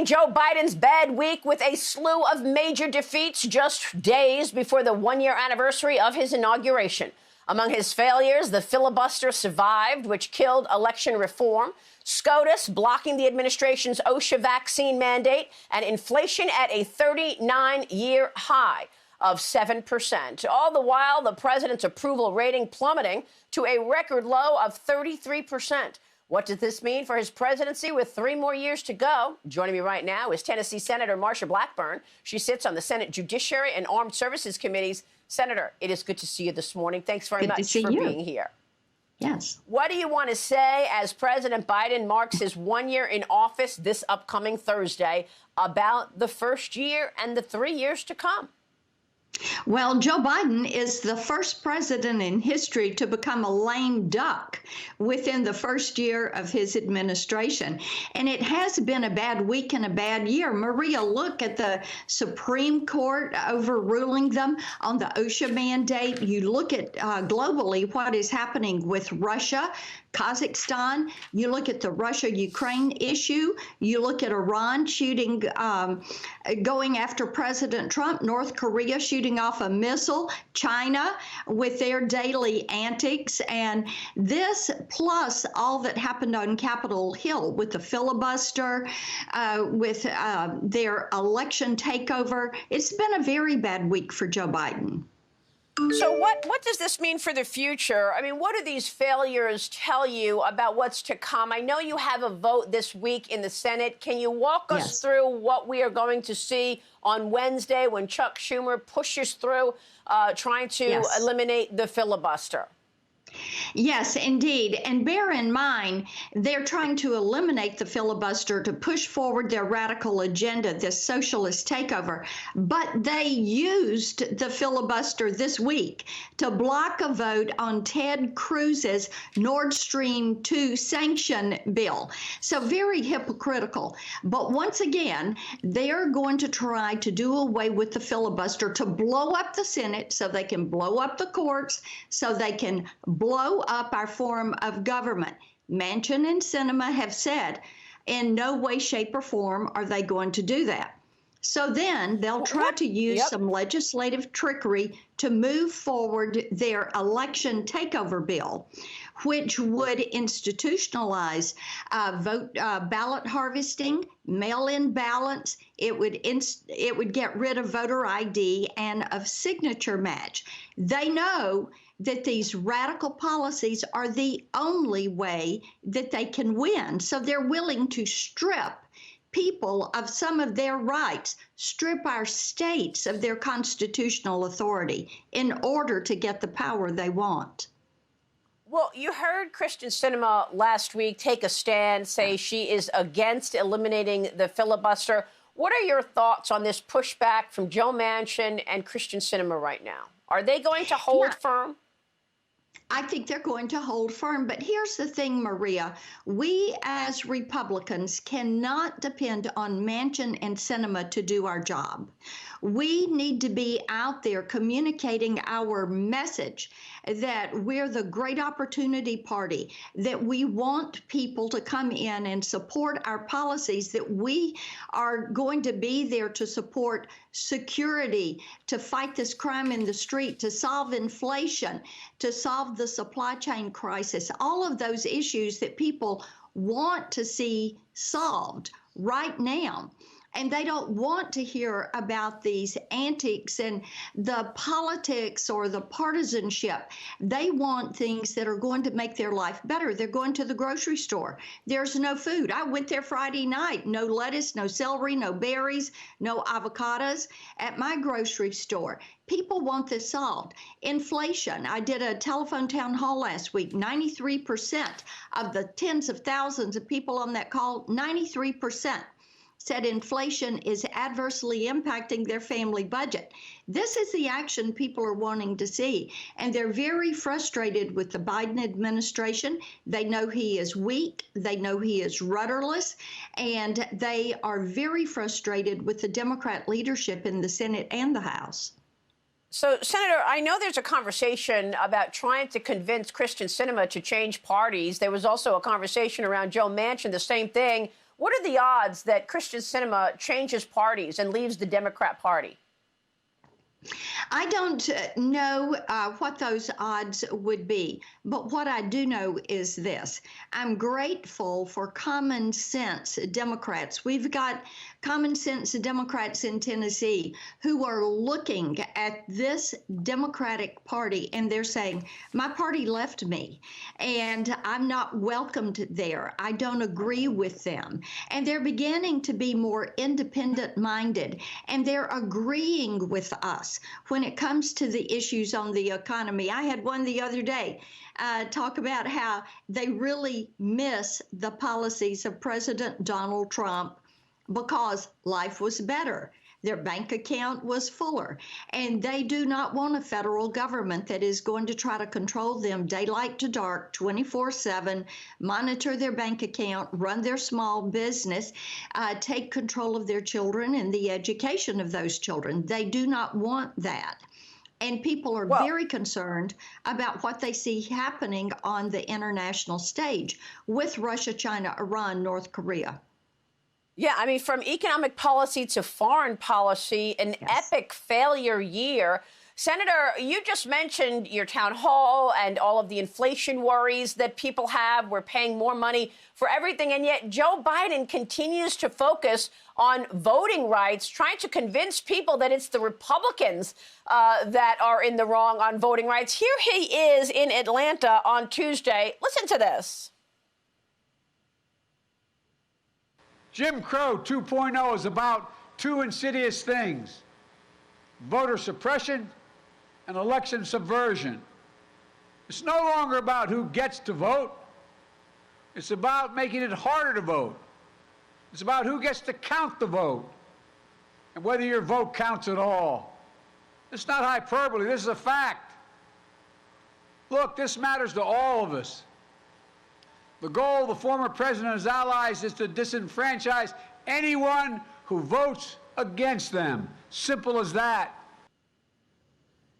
Joe Biden's bad week with a slew of major defeats just days before the one-year anniversary of his inauguration. Among his failures, the filibuster survived, which killed election reform, SCOTUS blocking the administration's OSHA vaccine mandate, and inflation at a 39-year high of 7%. All the while, the president's approval rating plummeting to a record low of 33%. What does this mean for his presidency with 3 more years to go? Joining me right now is Tennessee Senator Marsha Blackburn. She sits on the Senate Judiciary and Armed Services Committees. Senator, it is good to see you this morning. Thanks very much for being here. Yes. What do you want to say as President Biden marks his 1 year in office this upcoming Thursday about the first year and the 3 years to come? Well, Joe Biden is the first president in history to become a lame duck within the first year of his administration. And it has been a bad week and a bad year. Maria, look at the Supreme Court overruling them on the OSHA mandate. You look at globally what is happening with Russia, Kazakhstan. You look at the Russia-Ukraine issue. You look at Iran shooting, going after President Trump, North Korea shooting off a missile, China with their daily antics. And this plus all that happened on Capitol Hill with the filibuster, with their election takeover. It's been a very bad week for Joe Biden. So what does this mean for the future? I mean, what do these failures tell you about what's to come? I know you have a vote this week in the Senate. Can you walk us through what we are going to see on Wednesday when Chuck Schumer pushes through trying to eliminate the filibuster? Yes, indeed. And bear in mind, they're trying to eliminate the filibuster to push forward their radical agenda, this socialist takeover. But they used the filibuster this week to block a vote on Ted Cruz's Nord Stream 2 sanction bill. So very hypocritical. But once again, they're going to try to do away with the filibuster to blow up the Senate so they can blow up the courts, so they can blow up our form of government. Manchin and Sinema have said in no way, shape, or form are they going to do that. So then they'll try to use some legislative trickery to move forward their election takeover bill, which would institutionalize ballot harvesting, mail-in ballots. It would get rid of voter ID and of signature match. They know that these radical policies are the only way that they can win. So they're willing to strip people of some of their rights, strip our states of their constitutional authority in order to get the power they want. Well, you heard Kyrsten Sinema last week take a stand, say she is against eliminating the filibuster. What are your thoughts on this pushback from Joe Manchin and Kyrsten Sinema right now? Are they going to hold firm? I think they're going to hold firm. But here's the thing, Maria. We as Republicans cannot depend on Manchin and Sinema to do our job. We need to be out there communicating our message that we're the great opportunity party, that we want people to come in and support our policies, that we are going to be there to support security, to fight this crime in the street, to solve inflation, to solve the supply chain crisis, all of those issues that people want to see solved right now. And they don't want to hear about these antics and the politics or the partisanship. They want things that are going to make their life better. They're going to the grocery store. There's no food. I went there Friday night. No lettuce, no celery, no berries, no avocados at my grocery store. People want this solved. Inflation. I did a telephone town hall last week. 93% of the tens of thousands of people on that call, 93%. Said inflation is adversely impacting their family budget. This is the action people are wanting to see, and they're very frustrated with the Biden administration. They know he is weak, they know he is rudderless, and they are very frustrated with the Democrat leadership in the Senate and the House. So, Senator, I know there's a conversation about trying to convince Kyrsten Sinema to change parties. There was also a conversation around Joe Manchin, the same thing. What are the odds that Kyrsten Sinema changes parties and leaves the Democrat Party? I don't know what those odds would be, but what I do know is this. I'm grateful for common sense Democrats. We've got common sense Democrats in Tennessee who are looking at this Democratic Party and they're saying, my party left me and I'm not welcomed there. I don't agree with them. And they're beginning to be more independent minded and they're agreeing with us when it comes to the issues on the economy. I had one the other day talk about how they really miss the policies of President Donald Trump because life was better. Their bank account was fuller, and they do not want a federal government that is going to try to control them daylight to dark, 24/7, monitor their bank account, run their small business, take control of their children and the education of those children. They do not want that. And people are very concerned about what they see happening on the international stage with Russia, China, Iran, North Korea. Yeah, I mean, from economic policy to foreign policy, an epic failure year. Senator, you just mentioned your town hall and all of the inflation worries that people have. We're paying more money for everything. And yet Joe Biden continues to focus on voting rights, trying to convince people that it's the Republicans that are in the wrong on voting rights. Here he is in Atlanta on Tuesday. Listen to this. Jim Crow 2.0 is about two insidious things: voter suppression and election subversion. It's no longer about who gets to vote. It's about making it harder to vote. It's about who gets to count the vote and whether your vote counts at all. It's not hyperbole. This is a fact. Look, this matters to all of us. The goal of the former president and his allies is to disenfranchise anyone who votes against them. Simple as that.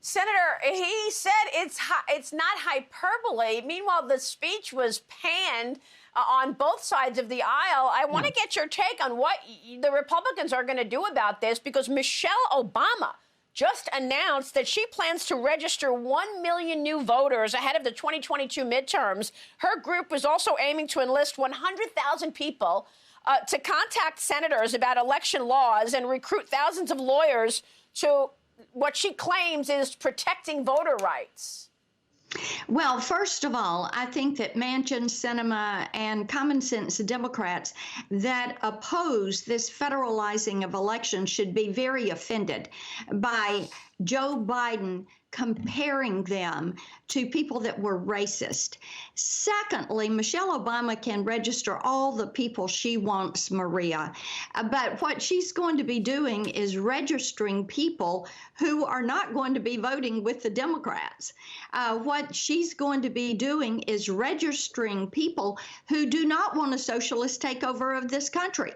Senator, he said it's not hyperbole. Meanwhile, the speech was panned on both sides of the aisle. I want to get your take on what the Republicans are going to do about this, because Michelle Obama just announced that she plans to register 1 million new voters ahead of the 2022 midterms. Her group was also aiming to enlist 100,000 people to contact senators about election laws and recruit thousands of lawyers to what she claims is protecting voter rights. Well, first of all, I think that Manchin, Sinema, and common sense Democrats that oppose this federalizing of elections should be very offended by Joe Biden comparing them to people that were racist. Secondly, Michelle Obama can register all the people she wants, Maria, but what she's going to be doing is registering people who are not going to be voting with the Democrats. What she's going to be doing is registering people who do not want a socialist takeover of this country.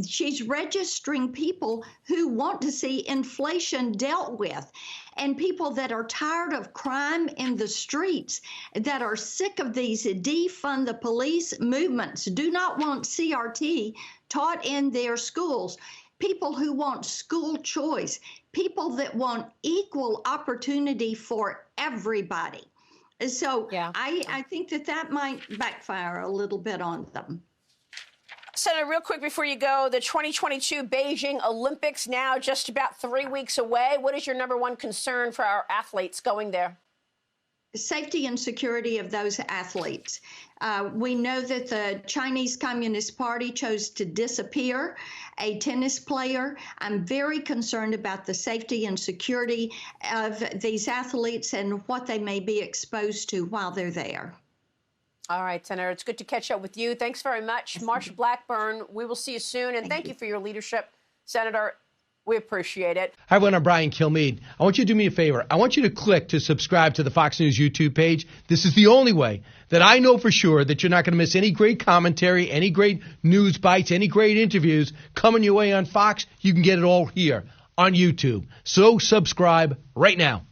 She's registering people who want to see inflation dealt with, and people that are tired of crime in the streets, that are sick of these defund the police movements, do not want CRT taught in their schools, people who want school choice, people that want equal opportunity for everybody. So I think that might backfire a little bit on them. Senator, real quick before you go, the 2022 Beijing Olympics now just about 3 weeks away. What is your number one concern for our athletes going there? Safety and security of those athletes. We know that the Chinese Communist Party chose to disappear a tennis player. I'm very concerned about the safety and security of these athletes and what they may be exposed to while they're there. All right, Senator, it's good to catch up with you. Thanks very much. Marsha Blackburn, we will see you soon. And thank you for your leadership, Senator. We appreciate it. Hi, everyone. I'm Brian Kilmeade. I want you to do me a favor. I want you to click to subscribe to the Fox News YouTube page. This is the only way that I know for sure that you're not going to miss any great commentary, any great news bites, any great interviews coming your way on Fox. You can get it all here on YouTube. So subscribe right now.